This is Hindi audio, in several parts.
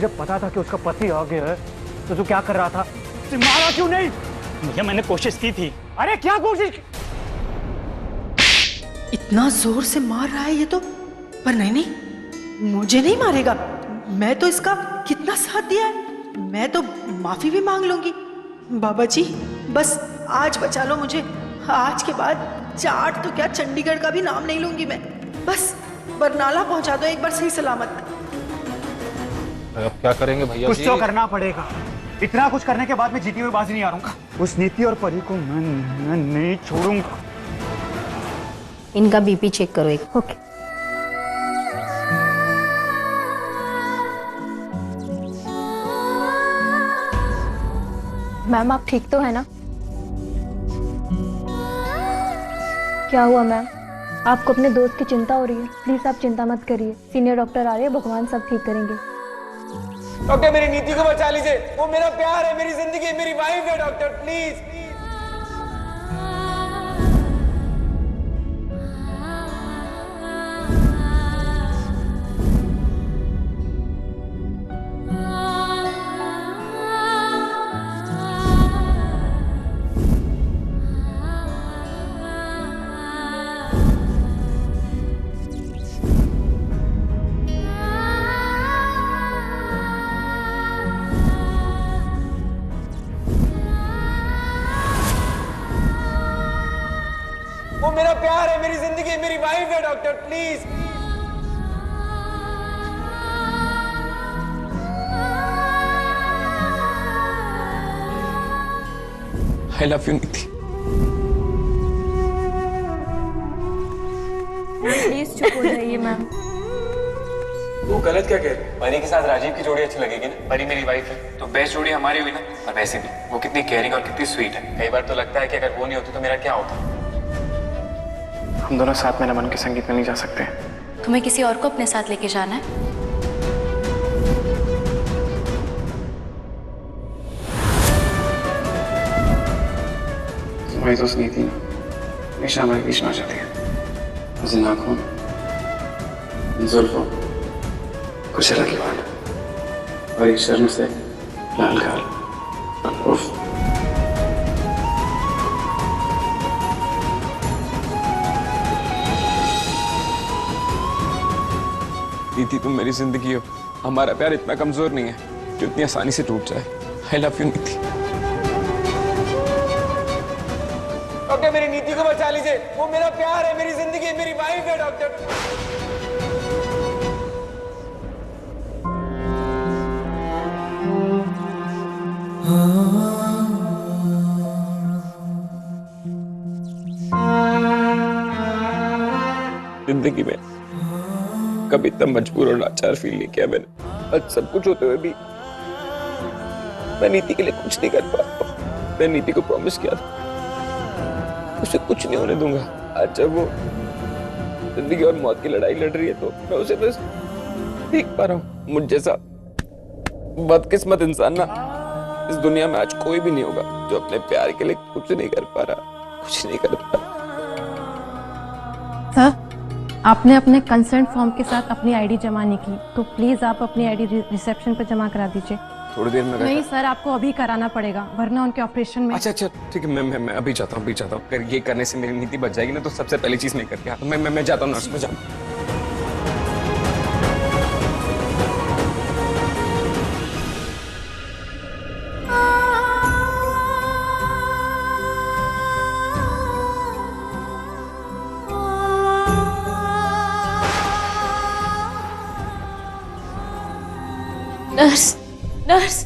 तुझे पता था कि उसका पति आ गया है तो तू क्या कर रहा था? तुझे मारा क्यों नहीं? भैया मैंने कोशिश की थी। अरे क्या कोशिश? इतना जोर से मार रहा है ये तो, पर नहीं नहीं, मुझे नहीं मारेगा। मैं तो इसका कितना साथ दिया है, मैं तो माफी भी मांग लूंगी। बाबा जी बस आज बचा लो मुझे, आज के बाद चाट तो क्या चंडीगढ़ का भी नाम नहीं लूंगी मैं। बस बरनाला पहुंचा दो एक बार सही सलामत। अब क्या करेंगे भैया कुछ जी? तो करना पड़ेगा। इतना कुछ करने के बाद मैं जीती हुई बाजी नहीं हारूंगा। उस नीति और परी को मैं नहीं छोड़ूंगा। इनका बीपी चेक करो एक। ओके। मैम आप ठीक तो है ना? क्या हुआ मैम? आपको अपने दोस्त की चिंता हो रही है? प्लीज आप चिंता मत करिए, सीनियर डॉक्टर आ रहे हैं, भगवान सब ठीक करेंगे। डॉक्टर मेरी नीति को बचा लीजिए, वो मेरा प्यार है, मेरी जिंदगी है, मेरी वाइफ है डॉक्टर, प्लीज। वो मेरा प्यार है, मेरी जिंदगी है, मेरी वाइफ है doctor, please. I love you नीति। प्लीज चुप हो जाइए मैम। वो गलत क्या कह रही है? परी के साथ राजीव की जोड़ी अच्छी लगेगी ना? परी मेरी वाइफ है तो बेस्ट जोड़ी हमारी हुई ना। और वैसे भी वो कितनी केयरिंग और कितनी स्वीट है। कई बार तो लगता है कि अगर वो नहीं होती तो मेरा क्या होता। हम दोनों साथ में नमन के संगीत में नहीं जा सकते। तुम्हें किसी और को अपने साथ लेके जाना है? तुम्हारी दोस्त नीति हमेशा हमारे बीच में आ जाती है। उस आंखों में जुल्फों कुछ अलग ही बात, और एक शर्म से लाल गाल। उफ। नीति तुम मेरी जिंदगी हो, हमारा प्यार इतना कमजोर नहीं है जो इतनी आसानी से टूट जाए। आई लव यू नीति। डॉक्टर मेरी नीति को बचा लीजिए, वो मेरा प्यार है, मेरी जिंदगी है, मेरी वाइफ है डॉक्टर। जिंदगी में कभी इतना मजबूर और लाचार फील नहीं किया मैंने। आज सब कुछ होते हुए भी मैं नीति के लिए कुछ नहीं कर पाता। मैं नीति को प्रॉमिस किया था उसे कुछ नहीं होने दूंगा। आज जब वो जिंदगी और मौत की लड़ाई लड़ रही है तो मैं उसे बस देख पा रहा हूँ। मुझ जैसा बदकिस्मत इंसान ना इस दुनिया में आज कोई भी नहीं होगा जो अपने प्यार के लिए कुछ नहीं कर पा रहा, कुछ नहीं कर पा रहा। सर आपने अपने कंसर्न फॉर्म के साथ अपनी आईडी जमा नहीं की तो प्लीज आप अपनी आईडी रिसेप्शन पर जमा करा दीजिए। थोड़ी देर में नहीं सर आपको अभी कराना पड़ेगा वरना उनके ऑपरेशन में। अच्छा अच्छा ठीक है, मैं अभी जाता हूँ, अगर ये करने से मेरी नीति बच जाएगी ना तो सबसे पहली चीज मैं करके आता हूँ। मैं जाता हूँ नर्स में जाऊँ। नर्स नर्स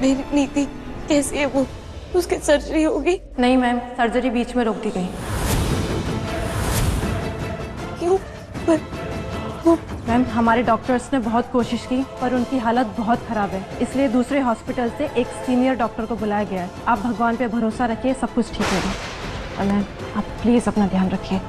मेरी नीति कैसी है? वो उसकी सर्जरी होगी? नहीं मैम सर्जरी बीच में रोक दी गई। क्यों? पर वो मैम हमारे डॉक्टर्स ने बहुत कोशिश की पर उनकी हालत बहुत खराब है, इसलिए दूसरे हॉस्पिटल से एक सीनियर डॉक्टर को बुलाया गया है। आप भगवान पे भरोसा रखिए, सब कुछ ठीक होगा। और मैम आप प्लीज अपना ध्यान रखिए।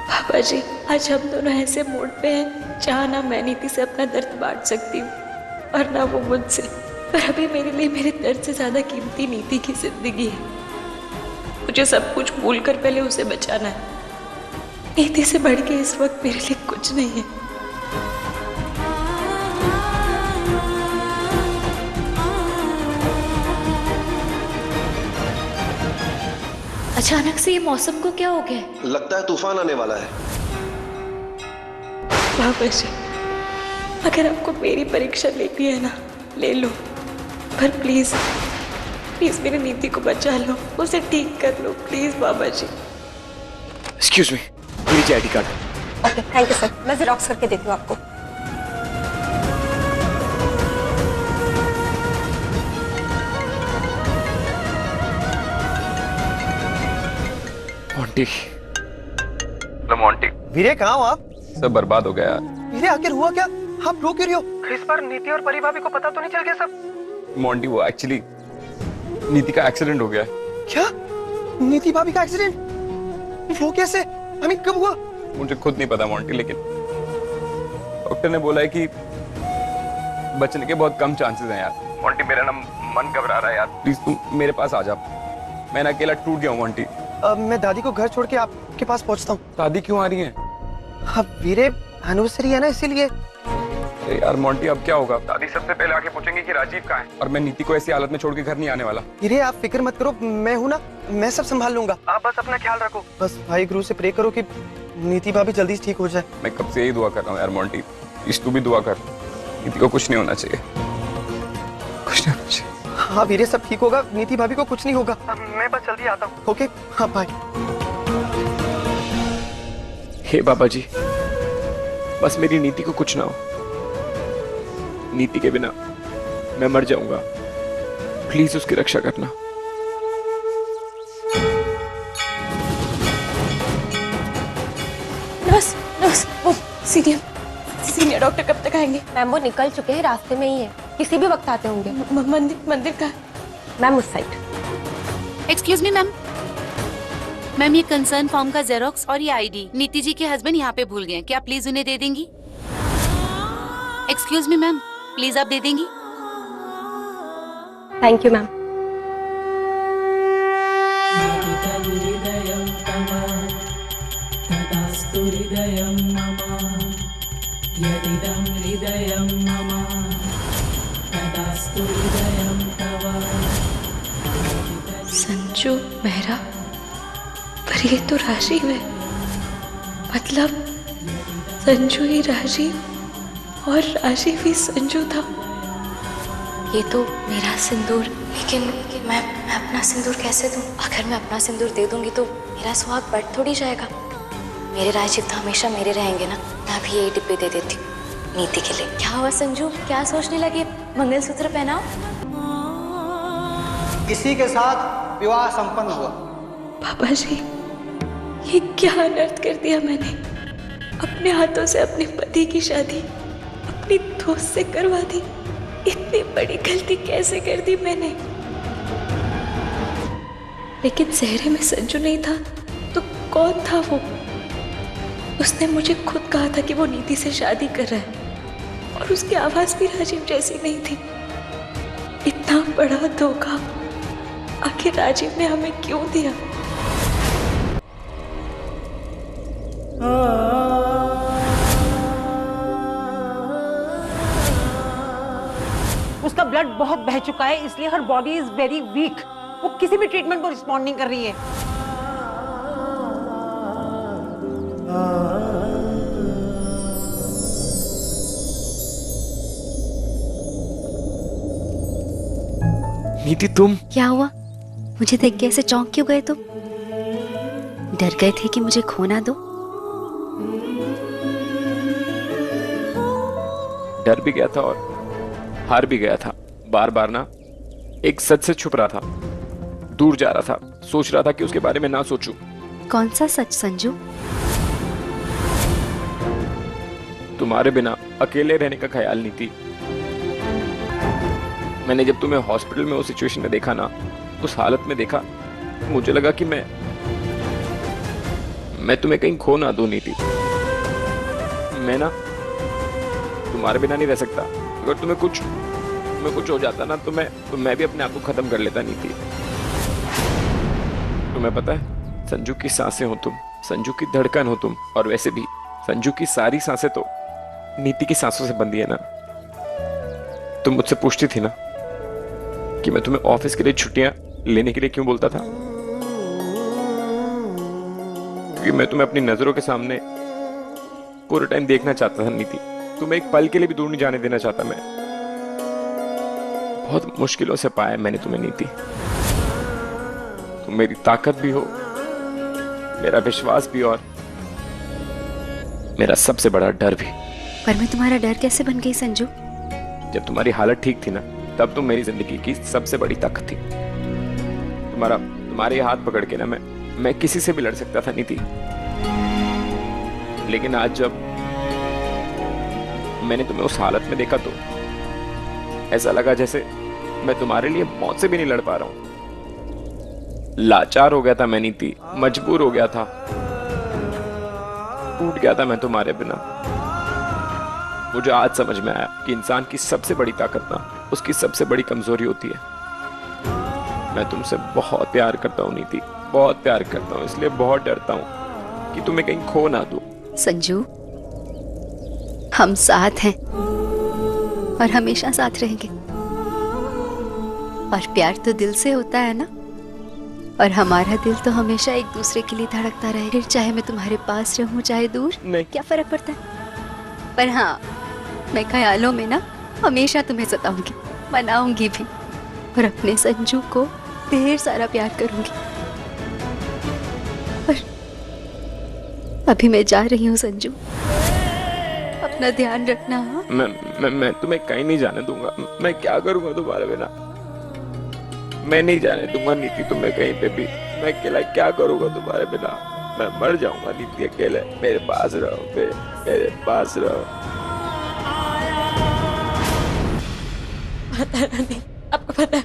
पापा जी, आज हम दोनों ऐसे मूड पे हैं जहाँ ना मैं नीति से अपना दर्द बांट सकती हूँ और ना वो मुझसे। पर अभी मेरे लिए मेरे दर्द से ज्यादा कीमती नीति की जिंदगी है। मुझे सब कुछ भूल कर पहले उसे बचाना है। नीति से बढ़ के इस वक्त मेरे लिए कुछ नहीं है। अचानक से ये मौसम को क्या हो गया? लगता है तूफान आने वाला है। बाबा जी, अगर आपको मेरी परीक्षा लेनी है ना, ले लो, पर प्लीज प्लीज मेरी नीति को बचा लो, उसे ठीक कर लो please Baba ji. Excuse me, लीजिए ID card. Okay, thank you sir. मैं जेरॉक्स करके देती हूँ आपको। Monty, Monty. वीरे कहाँ हो आप? सब बर्बाद हो गया। वीरे आखिर हुआ क्या? आप रो क्यों रही हो? इस बार नीति और परी भाभी को पता तो नहीं चल गया सब? मोंटी, वो एक्चुअली नीति का एक्सीडेंट हो गया। क्या? नीति भाभी का एक्सीडेंट? वो कैसे? हमें कब हुआ? मुझे खुद नहीं पता मोंटी, लेकिन डॉक्टर ने बोला है कि बचने के बहुत कम चांसेस हैं यार। मोंटी, मेरा ना मन घबरा रहा है यार, प्लीज तुम मेरे पास आ जा। मैं अकेला टूट गया हूँ मोंटी। मैं दादी को घर छोड़ के आपके पास पहुंचता हूँ। दादी क्यों आ रही है? अब वीरे एनिवर्सरी है ना, इसीलिए। अरे यार मोंटी, अब क्या होगा? दादी सबसे पहले आके पूछेंगे कि राजीव कहाँ है, और मैं नीति को ऐसी हालत में छोड़ के घर नहीं आने वाला। वीरे आप फिक्र मत करो, मैं हूँ ना, मैं सब संभाल लूंगा। आप बस अपना ख्याल रखो। बस भाई गुरु से प्रे करो कि नीति भाभी जल्दी ठीक हो जाए। मैं कब से यही दुआ कर रहा हूँ यार मोंटी, प्लीज तू भी दुआ कर। नीति को कुछ नहीं होना चाहिए, कुछ नहीं होना चाहिए। हाँ वीरे, सब ठीक होगा, नीति भाभी को कुछ नहीं होगा। मैं बस जल्दी आता हूँ। ओके? हाँ बाय। हे बाबा जी, बस मेरी नीति को कुछ ना हो। नीति के बिना मैं मर जाऊंगा, प्लीज उसकी रक्षा करना। नर्स, नर्स, वो सीनियर डॉक्टर कब तक आएंगे? मैम वो निकल चुके हैं, रास्ते में ही है, किसी भी वक्त आते होंगे। मंदिर का? मैम उस side. Excuse me ma'am, ma'am ये कंसर्न फॉर्म का जेरोक्स और ये आईडी नीति जी के हस्बैंड यहाँ पे भूल गए हैं, क्या प्लीज उन्हें दे देंगी? एक्सक्यूज मी मैम, प्लीज आप दे देंगी? Thank you ma'am. Sanju Mehra, पर ये तो राजीव है। मतलब संजू ही राजीव और राजीव ही संजू था। ये तो मेरा सिंदूर, लेकिन मैं अपना सिंदूर कैसे दूं? अगर मैं अपना सिंदूर दे दूंगी तो मेरा सुहाग बढ़ थोड़ी जाएगा। मेरे राजीव तो हमेशा मेरे रहेंगे ना। मैं भी यही डिब्बे दे देती हूँ नीति के लिए। क्या हुआ संजू, क्या सोचने लगे? मंगलसूत्र पहनाओ। इसी के साथ विवाह संपन्न हुआ। पापा जी, ये क्या अनर्थ कर दिया मैंने? अपने हाथों से अपने पति की शादी अपनी दोस्त से करवा दी। इतनी बड़ी गलती कैसे कर दी मैंने? लेकिन चेहरे में संजू नहीं था तो कौन था वो? उसने मुझे खुद कहा था कि वो नीति से शादी कर रहा है, और उसकी आवाज भी राजीव जैसी नहीं थी। इतना बड़ा धोखा आखिर राजीव ने हमें क्यों दिया? उसका ब्लड बहुत बह चुका है, इसलिए हर बॉडी इज वेरी वीक। वो किसी भी ट्रीटमेंट को रिस्पॉन्ड नहीं कर रही है। नीति, तुम? क्या हुआ? मुझे देख के ऐसे चौंक क्यों गए तुम? डर गए थे कि मुझे खो ना दो? डर भी गया था और हार भी गया था। बार बार ना एक सच से छुप रहा था, दूर जा रहा था, सोच रहा था कि उसके बारे में ना सोचूं। कौन सा सच संजू? तुम्हारे बिना अकेले रहने का ख्याल नहीं थी। मैंने जब तुम्हें हॉस्पिटल में उस सिचुएशन में देखा ना, उस हालत में देखा, मुझे लगा कि मैं मैं तुम्हें कहीं खो ना दूं नीति। मैं ना तुम्हारे बिना नहीं रह सकता। अगर तुम्हें कुछ हो जाता ना तो मैं भी अपने आप को खत्म कर लेता नीति। तुम्हें पता है, संजू की सांसें हो तुम, संजू की धड़कन हो तुम, और वैसे भी संजू की सारी सांसें तो नीति की सांसों से बंधी है ना। तुम मुझसे पूछती थी ना कि मैं तुम्हें ऑफिस के लिए छुट्टियां लेने के लिए क्यों बोलता था, क्योंकि मैं तुम्हें अपनी नजरों के सामने पूरे टाइम देखना चाहता था नीति। तुम्हें एक पल के लिए भी दूर नहीं जाने देना चाहता मैं। बहुत मुश्किलों से पाया मैंने तुम्हें नीति। तुम मेरी ताकत भी हो, मेरा विश्वास भी, और मेरा सबसे बड़ा डर भी। पर मैं तुम्हारा डर कैसे बन गई संजू? जब तुम्हारी हालत ठीक थी ना, तब तुम मेरी जिंदगी की सबसे बड़ी ताकत थी। तुम्हारे हाथ पकड़ के ना मैं किसी से भी लड़ सकता था नीति। लेकिन आज जब मैंने तुम्हें उस हालत में देखा तो ऐसा लगा जैसे मैं तुम्हारे लिए मौत से भी नहीं लड़ पा रहा हूं। लाचार हो गया था मैं नीति, मजबूर हो गया था, टूट गया था मैं तुम्हारे बिना। मुझे आज समझ में आया कि इंसान की सबसे बड़ी ताकत ना उसकी सबसे बड़ी कमजोरी होती है। मैं तुमसे बहुत प्यार करता हूँ नीति, बहुत प्यार करता हूँ, इसलिए बहुत डरता हूँ कि तुम्हें कहीं खो ना दूं। संजू, हम साथ हैं और हमेशा साथ रहेंगे। और प्यार तो दिल से होता है ना, और हमारा दिल तो हमेशा एक दूसरे के लिए धड़कता रहे। फिर चाहे मैं तुम्हारे पास रहूं चाहे दूर, नहीं, क्या फर्क पड़ता है। पर हाँ, मैं ख्यालों में ना हमेशा तुम्हें सताऊंगी, मनाऊंगी भी, और अपने संजू को ढेर सारा प्यार करूंगी। और अभी मैं जा रही हूँ संजू, अपना ध्यान रखना। हाँ, मैं तुम्हें कहीं नहीं जाने दूंगा। मैं क्या करूंगा तुम्हारे बिना? मैं नहीं जाने दूंगा नीति तुम्हें कहीं पे भी। मैं अकेला क्या करूंगा तुम्हारे बिना? मैं मर जाऊंगा नीति अकेले। मेरे पास रहो, मेरे पास रहो। माता रानी, आपको पता है,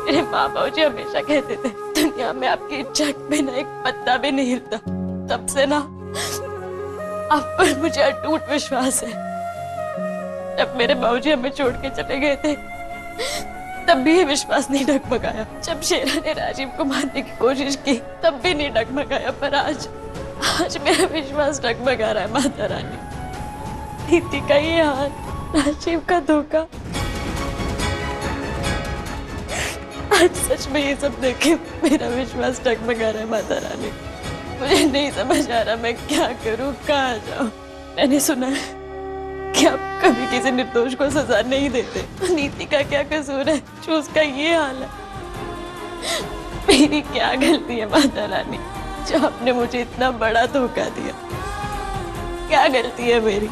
मेरे माँ बाबू जी हमेशा कहते थे दुनिया में आपकी इच्छा के बिना एक पत्ता भी नहीं हिलता। तब से ना आप पर मुझे अटूट विश्वास है। जब मेरे बाबूजी हमें छोड़ के चले गए थे तब भी ये विश्वास नहीं डगमगाया। जब शेरा ने राजीव को मारने की कोशिश की तब भी नहीं डगमगाया। पर आज मेरा विश्वास डगमगा रहा है माता रानी। नीति का ये हाल, राजीव का धोखा, आज सच में ये सब देखे मेरा विश्वास डगमगा रहा है माता रानी। मुझे नहीं समझ आ रहा मैं क्या करूं, कहाँ जाऊं। मैंने सुना है कि आप कभी किसी निर्दोष को सजा नहीं देते। तो नीति का क्या कसूर है जो उसका ये हाल है? मेरी क्या गलती है माता रानी जो आपने मुझे इतना बड़ा धोखा दिया? क्या गलती है मेरी?